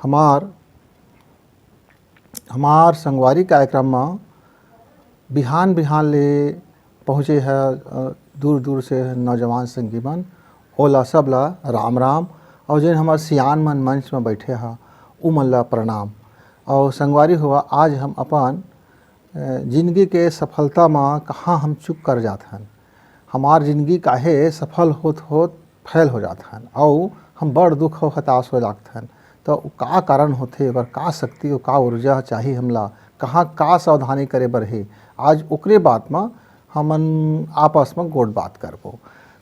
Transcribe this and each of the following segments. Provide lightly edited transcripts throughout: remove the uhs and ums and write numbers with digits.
हमार संगवारी कार्यक्रम में बिहान बिहान ले पहुँचे है दूर दूर से नौजवान संगीमन ओला सबला राम राम। और जिन हमार सियान मन मंच में बैठे है उ मन ला प्रणाम। और संगवारी हुआ आज हम अपन जिंदगी के सफलता में कहाँ हम चूक कर जात हन, हमार जिंदगी काहे सफल होत होत फैल हो जात हन और हम बड़ दुख और हताश हो जात हन। तो का कारण होथे, बर का शक्ति और का ऊर्जा चाहिए हमला, कहाँ का सावधानी करे बर हे, आज ओकरे बात में हमन आपस में गोट बात करबो।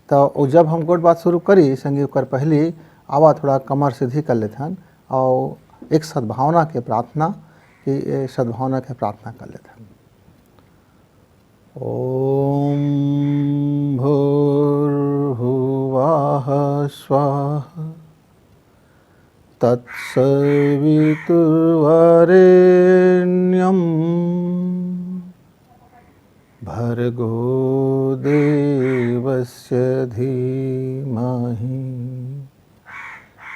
तो जब हम गोट बात शुरू करी संगी ओकर पहले आवा थोड़ा कमर सीधी कर लेते हैं और एक सद्भावना के प्रार्थना कर लेते हैं। ओम भूर्भुवः स्वः तत्सवितुर्वरेण्यं भर्गो देवस्य धीमहि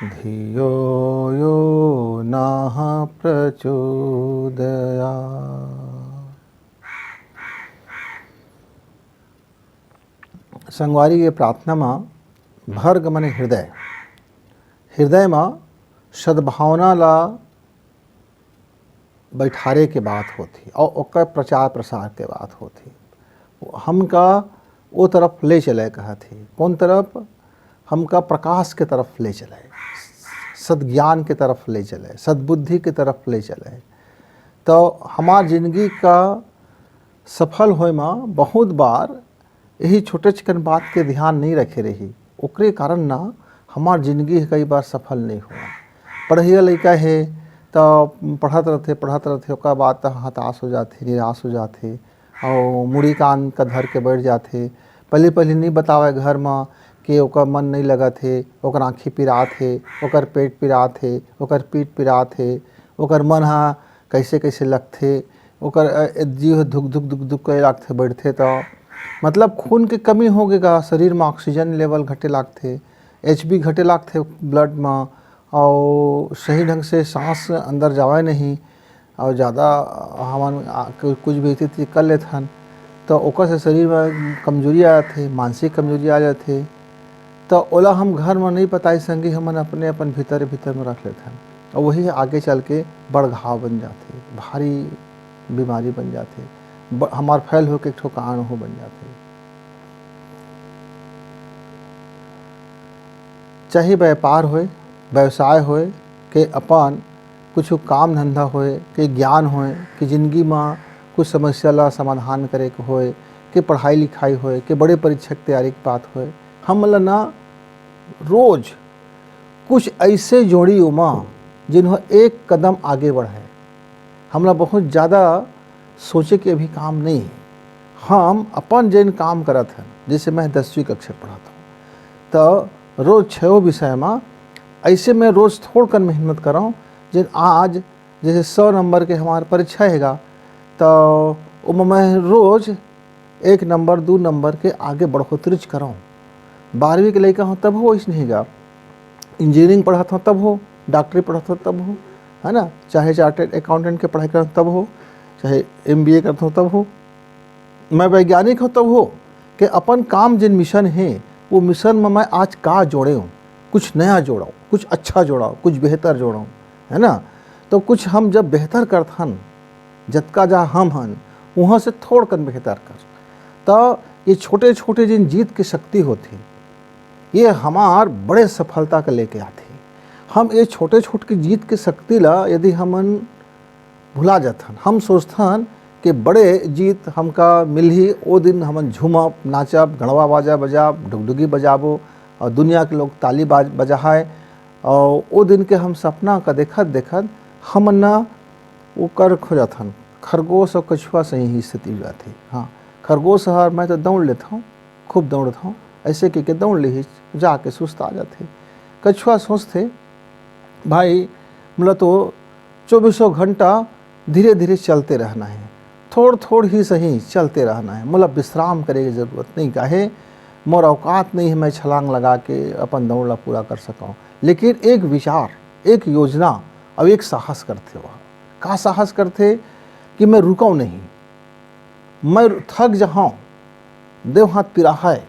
धियो यो नः प्रचोदयात्। संगवारी ये प्रार्थना में भर्ग मने हृदय में सद्भावना ला बैठारे के बात होती और ओकर प्रचार प्रसार के बात होती। हमका वो तरफ ले चले कहा थी, कौन तरफ, हमका प्रकाश के तरफ ले चले, सद्ज्ञान के तरफ ले चले, सद्बुद्धि के तरफ ले चले। तो हमार जिंदगी का सफल होए में बहुत बार यही छोटे चिकन बात के ध्यान नहीं रखे रही, ओकरे कारण ना हमार जिंदगी कई बार सफल नहीं हुआ। पढ़िया लड़का है तो पढ़त रहते ओकर बाद हताश हो जाते, निराश हो जाते और मुड़ी कान का धर के बैठ जाते। पहले नहीं बतावे घर में कि ओकर मन नहीं लगत है, ओकर आँखी पिरात है, ओकर पेट पिरात है, ओकर पीठ पिरात है, ओकर मन हा कैसे लगते, ओकर जीव धुक करे लागते बैठते। तो मतलब खून के कमी हो गएगा, शरीर में ऑक्सीजन लेवल घटे लागते, HB घटे लागते ब्लड में और सही ढंग से सांस अंदर जावे नहीं और ज़्यादा हमन कुछ भी स्थिति कर लेते हैं तो ओकर से शरीर में कमजोरी आ जाती, मानसिक कमजोरी आ जाती। तो ओला हम घर में नहीं बताई संगी, हमन अपने भीतर में रख लेते हैं और वही आगे चल के बड़ घाव बन जाते, भारी बीमारी बन जाते, हमार फैल हो के एक ठो कारण हो बन जाते। चाहे व्यापार होए, व्यवसाय होए, के अपन कुछ काम धंधा होए, के ज्ञान होए, कि जिंदगी में कुछ समस्या ला समाधान करे के होए, कि पढ़ाई लिखाई होए, कि बड़े परीक्षा की तैयारी की बात होए, हम ना रोज कुछ ऐसे जोड़ी उमा जिन्हों एक कदम आगे बढ़े। हमला बहुत ज़्यादा सोचे के अभी काम नहीं है, हम अपन जिन काम करत हैं, जैसे मैं 10वीं कक्षा पढ़ाता हूँ तो रोज़ 6 विषय में ऐसे मैं रोज़ थोड़ कर मेहनत कर रहा हूँ। जिन आज जैसे 100 नंबर के हमारे परीक्षा हैगा तो वो मैं रोज़ 1 नंबर 2 नंबर के आगे बढ़ोतरी कर रहा हूँ। 12वीं के लड़का हूँ तब हो, इस नहीं गा इंजीनियरिंग पढ़ाता हूँ तब हो, डॉक्टरी पढ़ाता हूँ तब हो, है ना, चाहे चार्टेड अकाउंटेंट के पढ़ाई करता तब हो, चाहे MBA करता हूँ तब हो, मैं वैज्ञानिक हूँ तब हो, कि अपन काम जिन मिशन है वो मिशन में मैं आज का जोड़े हूँ, कुछ नया जोड़ाऊँ, कुछ अच्छा जोड़ाऊँ, कुछ बेहतर जोड़ाऊँ, है ना। तो कुछ हम जब बेहतर करथन, जतका जा हम हन वहाँ से थोड़ कर बेहतर कर, तो ये छोटे छोटे जिन जीत की शक्ति होती ये हमार बड़े सफलता के लेके आते। हम ये छोटे छोटे की जीत की शक्ति ला यदि हमन भुला जाथन, हम सोचथन कि बड़े जीत हमका मिल ही वो दिन हमन झूमब, नाचब, गणवा बाजा बजाब, डुगडुगी बजाबो और दुनिया के लोग ताली बजाए और वो दिन के हम सपना का देखत हम ना वो कर खो जाथन। खरगोश और कछुआ से ही स्थिति हो जाती। हाँ, खरगोश हर मैं तो दौड़ लेता हूँ, खूब दौड़ता हूँ, ऐसे के दौड़ ली जाके सुस्त आ जाते। कछुआ सोचते भाई मतलब तो 24 घंटा धीरे धीरे चलते रहना है, थोड़ ही सही चलते रहना है, मतलब विश्राम करे की ज़रूरत नहीं, काहे मोर औकात नहीं है मैं छलांग लगा के अपन दौड़ ला पूरा कर सकूँ। लेकिन एक विचार, एक योजना और एक साहस करथे। वह का साहस करथे कि मैं रुकऊँ नहीं, मैं थक जाऊँ, देव हाथ पिराहय,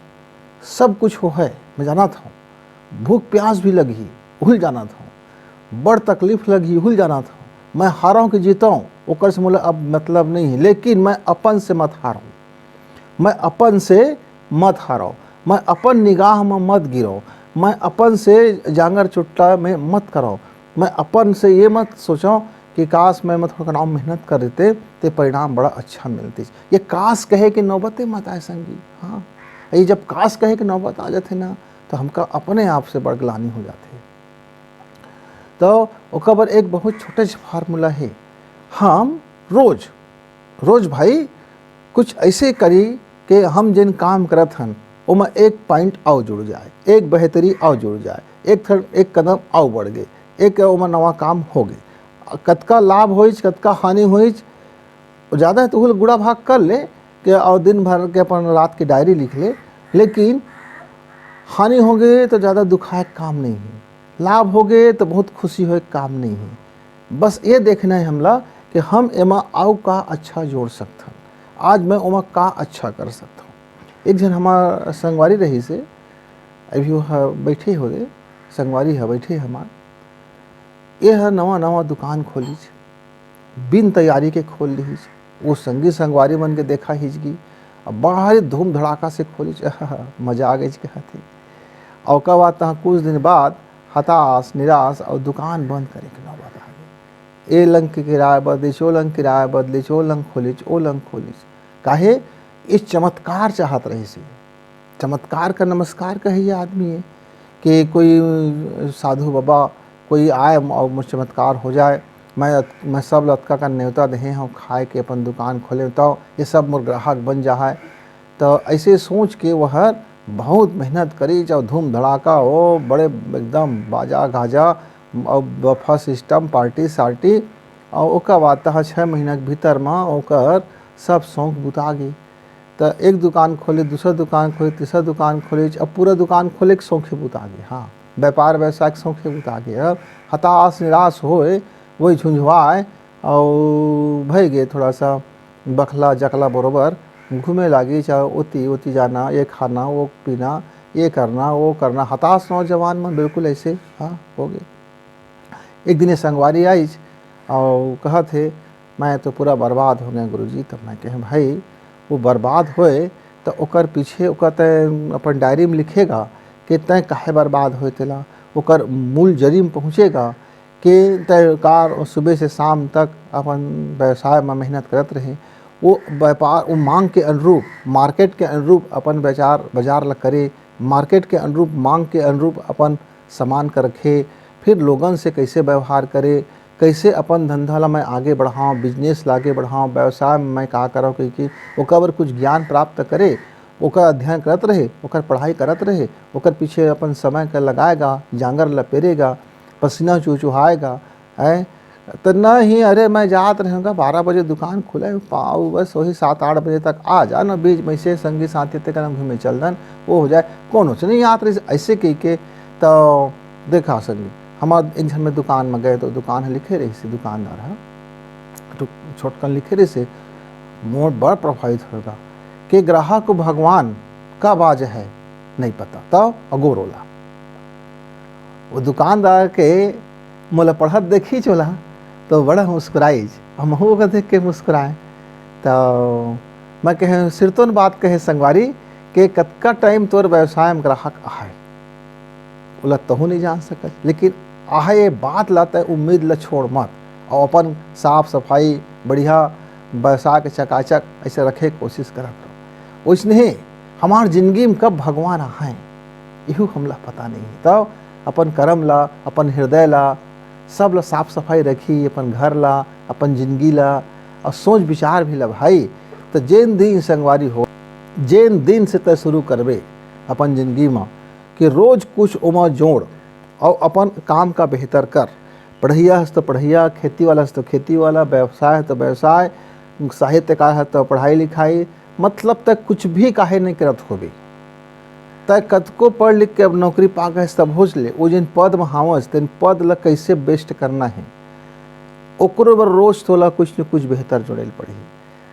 सब कुछ हो है, मैं जानत हूँ, भूख प्यास भी लगी हुल जानत हूँ, बड़ तकलीफ लगी हुल जानत हूँ, मैं हाराऊँ कि जीताऊँ ओकर से मोला अब मतलब नहीं है, लेकिन मैं अपन से मत हारूँ, मैं अपन से मत हारो, मैं अपन निगाह में मत गिरो, मैं अपन से जांगर चुट्टा में मत करो, मैं अपन से ये मत सोचो कि काश मैं थोड़ा नाम मेहनत कर देते तो परिणाम बड़ा अच्छा मिलते। ये काश कहे कि नौबतें मत आए संगी। हाँ, ये जब काश कहे कि नौबत आ जाते ना तो हमका अपने आप से बड़ ग्लानि हो जाते। तो ओकर बर एक बहुत छोटे से फार्मूला है, हम रोज रोज भाई कुछ ऐसे करी कि हम जिन काम करत हन ओमा एक पॉइंट आओ जुड़ जाए, एक बेहतरी आओ जुड़ जाए, एक कदम आओ बढ़ गए, एक ओमा नवा काम हो गए। कतका लाभ होइच कतका हानि होइच ज़्यादा तो हुल गुड़ा भाग कर ले कि और दिन भर के अपन रात की डायरी लिख ले, लेकिन हानि हो गए तो ज़्यादा दुखायक काम नहीं है, लाभ हो गए तो बहुत खुशी हो काम नहीं है। बस ये देखना है हमला कि हम एमा आउ का अच्छा जोड़ सकते हैं, आज मैं ओमा का अच्छा कर सकता हूँ। एक जन हमार संगवारी रही से अभी वह बैठे हो गए, संगवारी है बैठे हमार, ये है नवा नवा दुकान खोली, बिन तैयारी के खोल ली, वो संगी संगवारी मन के देखा हिजगी, अब बड़ा धूम धड़ाका से खोली, मजा आ गई कहते। और का बात तहाँ कुछ दिन बाद हताश निराश और दुकान बंद करे के नौबत आ गई। ए लंग के किराया बदली, ओ लंग किराया बदली, ओ लंग खोलिच, ओ लंग खोलिच, काहे इस चमत्कार चाहत रही से। चमत्कार का नमस्कार कहे आदमी है कि कोई साधु बाबा कोई आए और चमत्कार हो जाए, मैं सब लतका का न्योता दे हम खाए के अपन दुकान खोले तो ये सब मोर ग्राहक बन जाए। तो ऐसे सोच के वह बहुत मेहनत करी, चाहे धूम धड़ाका हो, बड़े एकदम बाजा गाजा और बफा सिस्टम पार्टी सार्टी, और ओकर बाद 6 महीना के भीतर में ओकर सब शौक बुता गई। तो एक दुकान खोले, दूसरा दुकान खोले, तीसरा दुकान खोले, अब पूरा दुकान खोले के शौखे बुता गए। हाँ, व्यापार व्यवसाय के शौखे बुता गए। अब हताश निराश होए, वही झुंझुआए और भय गए, थोड़ा सा बखला जकला बरोबर घूमे लगी, चाहे ओती ओती जाना, ये खाना वो पीना, ये करना वो करना, हताश नौजवान में बिल्कुल ऐसे हाँ हो गए। एक दिन संगवारी आई और कहा थे मैं तो पूरा बर्बाद हो गया गुरुजी। तब मैं कहे भाई वो बर्बाद होए तो ओकर पीछे ओकर तय अपन डायरी में लिखेगा कि तय काहे बर्बाद होए, तेला ओकर मूल जरी में पहुँचेगा कि तय कार सुबह से शाम तक अपन व्यवसाय में मेहनत करत रहे, वो व्यापार वो मांग के अनुरूप मार्केट के अनुरूप अपन बाजार ला करे, मार्केट के अनुरूप मांग के अनुरूप अपन सामान कर रखे, फिर लोगन से कैसे व्यवहार करे, कैसे अपन धंधा ला मैं आगे बढ़ाऊँ, बिजनेस ला आगे बढ़ाऊँ, व्यवसाय में मैं का करूँ, क्योंकि ओकर कुछ ज्ञान प्राप्त करे, ओकर अध्ययन करत रहे, ओकर पढ़ाई करत रहे, ओकर पीछे अपन समय का लगाएगा, जांगर ला पेरेगा, पसीना चुचुहाएगा है। तो न ही अरे मैं जात रहूँगा 12 बजे दुकान खुले पाऊ, बस वही 7-8 बजे तक आ जा न, बीच में से संगी साथी तक घूमे चल दन वो हो जाए, कौन से नहीं आत रही ऐसे कह के। तो देखा संगी हमारे एक जन में दुकान में गए तो दुकान है लिखे रही से, दुकानदार है तो छोटकन लिखे रही से, मोर बड़ा प्रभावित होगा कि ग्राहक को भगवान का बाज है नहीं पता। तब अगोरोला वो दुकानदार के मोला पढ़त देखी चोला तो बड़ा मुस्कुराई, हम को देख के मुस्कुराए। तो मैं कहे सिरतोन बात कहे संगवारी के कतका टाइम तोर व्यवसाय में ग्राहक आए, बोला तहु नहीं जान सकत, लेकिन आए ये बात लाता है उम्मीद ला छोड़ मत, और अपन साफ सफाई बढ़िया व्यवसाय के चकाचक ऐसे रखे कोशिश करत रहो। वैसने हमार जिंदगी में कब भगवान आए यू हमला पता नहीं है। तो अपन कर्म ला, अपन हृदय ला सब ला साफ सफाई रखी, अपन घर ला, अपन जिंदगी ला, और सोच विचार भी ला भाई। तो जेन दिन संगवारी हो, जेन दिन से तय शुरू करबे अपन जिंदगी में कि रोज कुछ उमा जोड़ और अपन काम का बेहतर कर, पढ़ैया है तो पढ़ैया, खेती वाला है तो खेती वाला, व्यवसाय है तो व्यवसाय, साहित्यकार है तो पढ़ाई लिखाई, मतलब तक कुछ भी काहे नहीं करत होबे। तय कतको पढ़ लिख के अब नौकरी पा गए तब होच ले, वो जिन पद में हावस तेन पद ला कैसे बेस्ट करना है, ओकरो बर रोज तोला कुछ न कुछ बेहतर जोड़े पड़ी।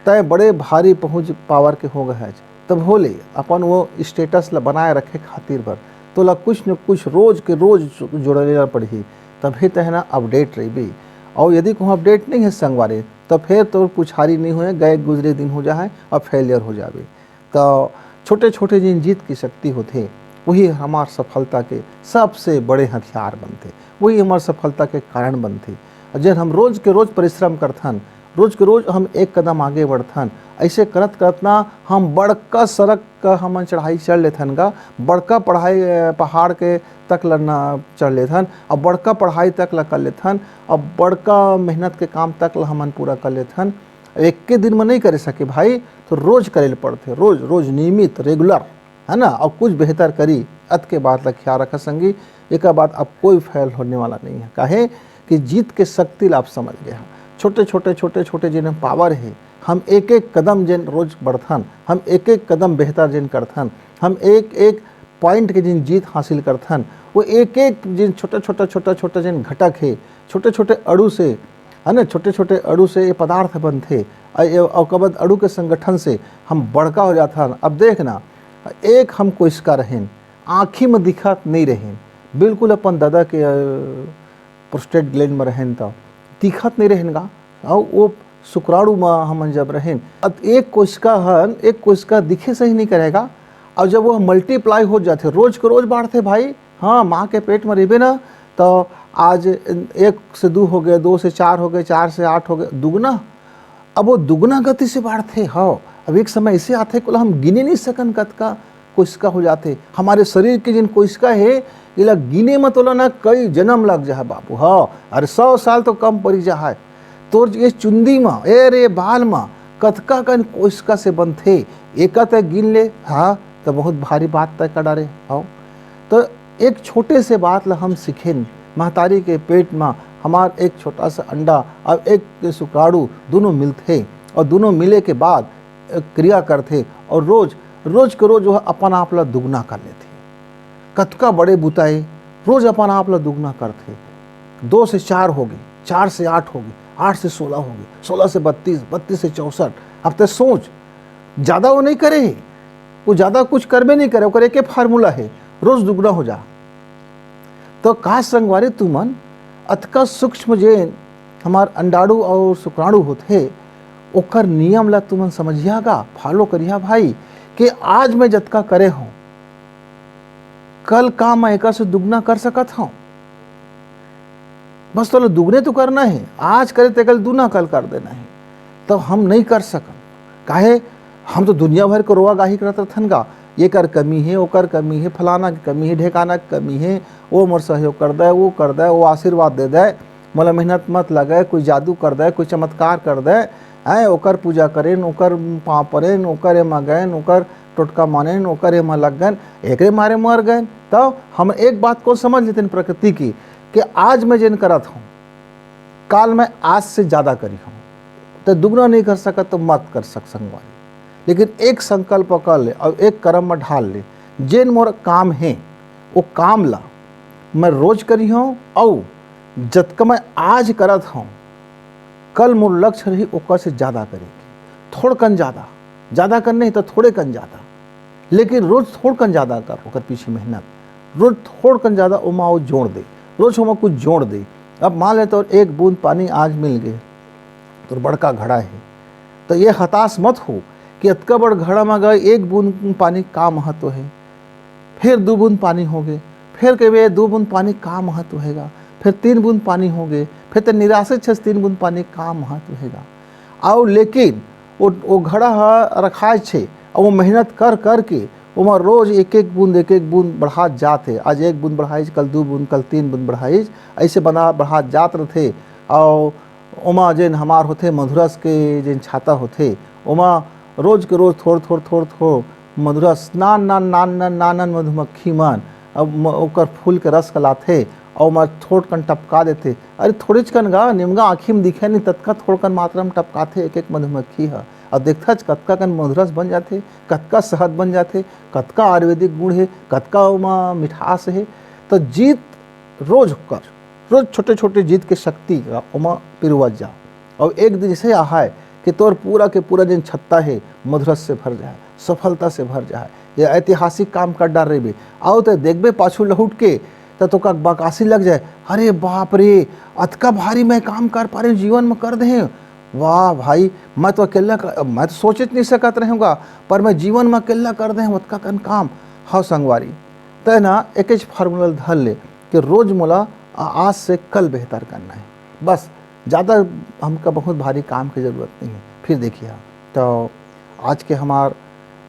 तय बड़े भारी पहुँच पावर के हो गए तब होले अपन वो स्टेटस ला बनाए रखे खातिर बर तोला कुछ न कुछ रोज के रोज जोड़े पड़ी, तभी तह ना अपडेट रही भी। और यदि कोई अपडेट नहीं है संगवारी तो फिर तो पुछारी नहीं हुए, गए गुजरे दिन हो जाए और फेलियर हो जाए। तो छोटे छोटे जिन जीत की शक्ति होते वही हमार सफलता के सबसे बड़े हथियार बनते, वही हमार सफलता के कारण बनते। और जब हम रोज के रोज परिश्रम करथन, रोज के रोज हम एक कदम आगे बढ़थन, ऐसे करत करत ना हम बड़का सड़क का हम चढ़ाई चढ़ लेथन गा, बड़का पढ़ाई पहाड़ के तक लना चढ़ लेथन और बड़का पढ़ाई तक ला कर लेथन और बड़का मेहनत के काम तक ला हमन पूरा कर लेथन। एक के दिन में नहीं करे सके भाई, तो रोज करे पड़ते, रोज रोज नियमित रेगुलर, है ना। और कुछ बेहतर करी अत के बाद ला ख्याल रखा संगी, एक बाद अब कोई फेल होने वाला नहीं है। काहे कि जीत के शक्ति ला आप समझ गया। छोटे छोटे जिन पावर है, हम एक एक कदम जिन रोज बढ़थन, हम एक एक कदम बेहतर जिन करथन, हम एक एक पॉइंट के जिन जीत हासिल करथन, वो एक एक जिन छोटा जिन घटक है, छोटे छोटे अड़ू से, है ना, छोटे छोटे अड़ू से ये पदार्थ बनते और कबद अड़ू के संगठन से हम बड़का हो जाता। अब देखना, एक हम कोशिका रहें, आँखी में दिखत नहीं रहें, बिल्कुल अपन दादा के प्रोस्टेट ग्लैंड में रहें तो दिखत नहीं रहेगा। और वो शुक्राणु में हम जब रहें, अब एक कोशिका दिखे सही नहीं करेगा। और जब वो मल्टीप्लाई हो जाते, रोज के रोज बढ़ते भाई, हाँ, माँ के पेट में रहे ना, तो आज 1 से 2 हो गए, 2 से 4 हो गए, 4 से 8 हो गए, दुगना। अब वो दुगना गति से बढ़ते। हाँ, अब एक समय ऐसे आते को हम गिने नहीं सकन कत का कोशिका हो जाते। हमारे शरीर के जिन कोशिका है ये गिने मत होला ना, कई जन्म लग जाए बाबू। हाँ, अरे 100 साल तो कम पड़ी जाए। तो ये चुंदी में, ए रे बाल में कतका कन कोशिका से बनते, एक तय गिन ले, हाँ, तो बहुत भारी बात तय कर डारे। हाँ, तो एक छोटे से बात ला हम सीखें, महतारी के पेट में हमार एक छोटा सा अंडा और एक शुक्राणु दोनों मिलते और दोनों मिले के बाद क्रिया करते और रोज के रोज जो है अपन आप ला दुगना कर लेते। कतका बड़े बुताए रोज अपन आप ला दुगना करते। 2 से 4 हो गई, 4 से 8 हो गई, 8 से 16 हो गई, 16 से 32, 32 से 64। अब तो सोच, ज़्यादा वो नहीं करे, वो ज़्यादा कुछ करबे नहीं करे, वो एक फार्मूला है, रोज दुगना हो जा। तो का संगवारी तुमन अतका सूक्ष्म जे हमार अंडाणु और शुक्राणु होते, ओकर नियम ला तुमन समझियागा, फॉलो करिया भाई, कि आज मैं जतका करे हूँ कल का मैं एक से दुगना कर सकत हूँ। बस तो दुगने तो करना है, आज करे तो कल दूना कल कर देना है। तो हम नहीं कर सकन, काहे हम तो दुनिया भर को रोआ गाही करत रहथन गा, ये कर कमी है, वो कर कमी है, फलाना की कमी है, ढेकाना की कमी है, वो मोर सहयोग कर दे, वो कर दे, वो आशीर्वाद दे दे, मोला मेहनत मत लगे, कोई जादू कर दे, कोई चमत्कार कर दे, हैं ओकर पूजा करें, ओकर पाँव परें, ओकर एमा गएन, ओकर टोटका मानेन, ओकर एमा लग गए, एकरे मारे मर गए। तो हम एक बात को समझ लेते हैं प्रकृति की, कि आज मैं जिन करत हूँ काल मैं आज से ज़्यादा करी हूँ। तो दुगना नहीं कर सका तो मत कर संगवारी, लेकिन एक संकल्प कर ले और एक कर्म में ढाल ले, जिन मोर काम है वो काम ला मैं रोज करी हूँ, और जतका मैं आज करत हूँ कल मोर लक्ष्य रही ओकर से ज़्यादा करेगी। थोड़ कन ज़्यादा कर नहीं तो थोड़े कन ज़्यादा, लेकिन रोज थोड़ कन ज़्यादा कर, ओकर पीछे मेहनत, रोज थोड़ कन ज़्यादा उमा वो जोड़ दे, रोज उमा कुछ जोड़ दे। अब मान ले तो 1 बूंद पानी आज मिल गए तो बड़का घड़ा है, तो ये हताश मत हो कि अतका बड़ घड़ा में गए 1 बूंद पानी का महत्व है, फिर 2 बूंद पानी हो गए, फिर कहे 2 बूंद पानी का महत्व हैगा, फिर 3 बूंद पानी हो गए, फिर तो निराशे 3 बूंद पानी का महत्व हैगा। और लेकिन वो घड़ा रखा छे और वो मेहनत कर कर के वो रोज एक एक बूंद बढ़ा जाते। आज 1 बूंद बढ़ाई, कल 2 बूंद, कल 3 बूंद बढ़ाई, ऐसे बढ़ा जात रहे। और उमा जिन हमार होते मधुरस के जिन छाता होते, उमा रोज के रोज थोड़ मधुरस नान मधुमक्खी मन अब ओकर फूल के रस कलाथे और मैं थोड़ कन टपका देते। अरे थोड़ीच कन गा निमगा आँखी में दिखे नहीं, तत्का थोड़ कन मात्रा में टपकाथे एक मधुमक्खी है, और देखता कतका कन मधुरस बन जाते, कतका शहद बन जाते, कतका आयुर्वेदिक गुण है, कतका उमा मिठास है। तो जीत रोज कर, रोज छोटे छोटे जीत के शक्ति का उमा पिरुवत जा, और एक दिन ऐसे आहाय कि तोर पूरा के पूरा दिन छत्ता है मधुरस से भर जाए, सफलता से भर जाए। ये ऐतिहासिक काम कर डाल रहे बे, आओ तो देखबे पाछू लहुट के तो का बकासी लग जाए, अरे बाप रे अतका भारी मैं काम कर पा रही हूँ, जीवन में कर दे, वाह भाई मैं तो अकेला मैं तो सोच नहीं सकत रहूँगा, पर मैं जीवन में अकेला कर दे उतका कन काम। हाँ संगवारी तय ना एक फार्मूला धर ले कि रोज मोला आज से कल बेहतर करना है, बस ज़्यादा हमका बहुत भारी काम की ज़रूरत नहीं है। फिर देखिए तो आज के हमार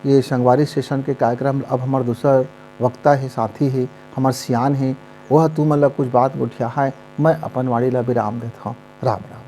ये संगवारी सेशन के कार्यक्रम अब हमार दूसर वक्ता है, साथी है, हमार सियान है, वह तू मतलब कुछ बात उठिया है, मैं अपन वाणी ला विराम देता हूँ। राम राम।